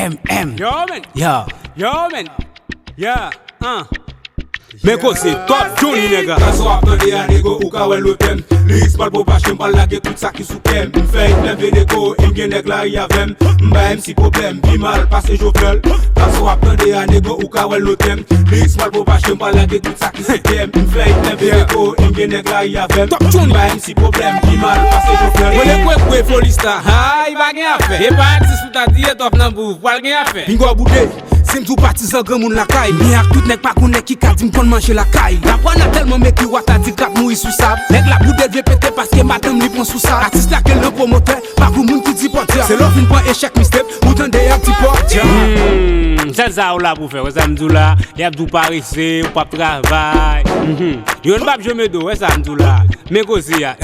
Yo men. Yeah. Yo men. Yeah. Men c'est top Johnny nègre. Kaso aptande a nego ou ka wè lotem. Lyrics mal pou pa chen pal lage tout sa ki sou kem. M'fè lem veneko, gen nèg la yavem. Mba MC problem, bi mal passe Jovel. Kaso aptande a nego ou ka wè lotem. Lyrics mal pou pa chen pal lage tout sa ki sou kem. M'fè lem veneko, gen nèg la yavem. Mba MC problem, bi mal passe Jovel. Wole kwe folista. Ha, il va gen affaire. Et pas artiste ou ta diète of nan bouf, wal gen affaire. Bingo boudé. C'est m'tou partisan grand moun la caille. Mais ak tout nèg pa konne qui ka di m'konn manger la caille. La voix n'a tellement mec qui wata di kap moui sous sable. Nèg la boudé vient péter parce que madame li prend sous ça. Artiste là que le promoteur, pas kou moun qui dit porteur. C'est l'offre point échec mistake, ou tande un petit porteur. C'est ça ou là pour faire, ça m'dou là. Y a d'ou parissé, ou pas travail. Yon bab je me do, ça m'dou là. Mais aussi ya,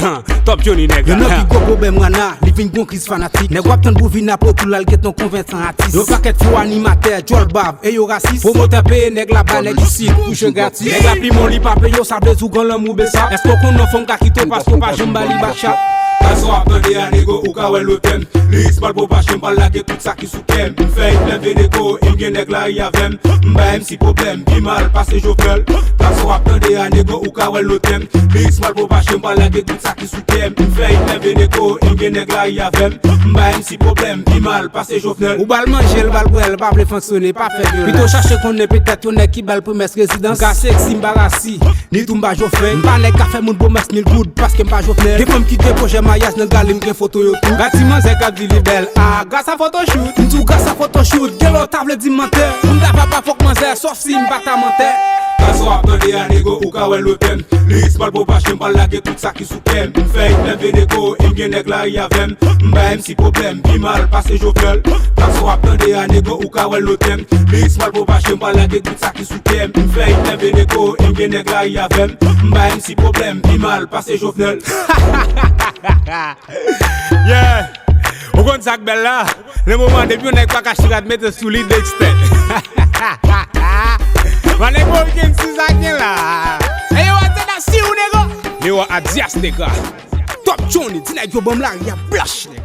top Johnny nègre. Y'en a qui go problème wana, li vin gon crise fanatique. Nèg wap tan pou vina pour tout l'al get ton convaincant artiste. Yo paquet fou animateur, jol bab et yo raciste. Promoteur paye nèg la ba nèg ici, touche gratis. Nèg la pli mon li pa paye yo sa vle zou gon l'am ou besa. Est-ce qu'on non fon ka kito parce qu'on pa jamba li bacha. Kaso aptande a nego ou ka wè lotem. Lyrics mal pou pa chen pal lage tout sa ki sou kem. M'fè lem veneko, gen nèg la yavem. Mba MC problem, bi mal passe Jovel. Kaso aptande a nego ou ka wè lotem. Lyrics mal pou pa chen pal lage tout sa ki sou kem. M'fè lem veneko, gen nèg la yavem. Mba MC problem, bi mal passe Jovel. Ou bal manger, le bal brel, pas ple fonctionner, pas faire violence. Plutôt chercher qu'on est peut-être on est qui bal promesse résidence. Ka sexy m'barassi, ni tout m'ba Joffre. M'pa nèg ka fait moun promesse 1000 good parce que m'pa Joffre. Des femmes qui te projet mariage nan gal m'gen photo yo tout. Bâtiment c'est cap di libelle. Ah, grâce à photoshoot. M'tou grâce à photoshoot. Gelo table di menteur. M'da pas faut commencer sauf si m'pa ta menteur. Kaso aptande a nego ou ka wè lotem. Lyrics mal pou pa chen pal lage tout sa ki sou kem. M'fè lem veneko, gen nèg la yavem. Mba MC problem, bi mal passe Jovel. Kaso aptande a nego ou ka wè lotem. Lyrics mal pou pa chen pal lage tout sa ki sou kem. M'fè lem veneko, gen nèg la yavem. Mba MC problem, bi mal passe Jovel. Yeah. Ou kon sak bel là. Le moment depuis on est pas caché de mettre sous lit d'expert. Man est bon qui si ça là. Et yo a tena si ou nego. Yo a dias nègre. Top Johnny, dis nèg yo bam la, y a blush nèg.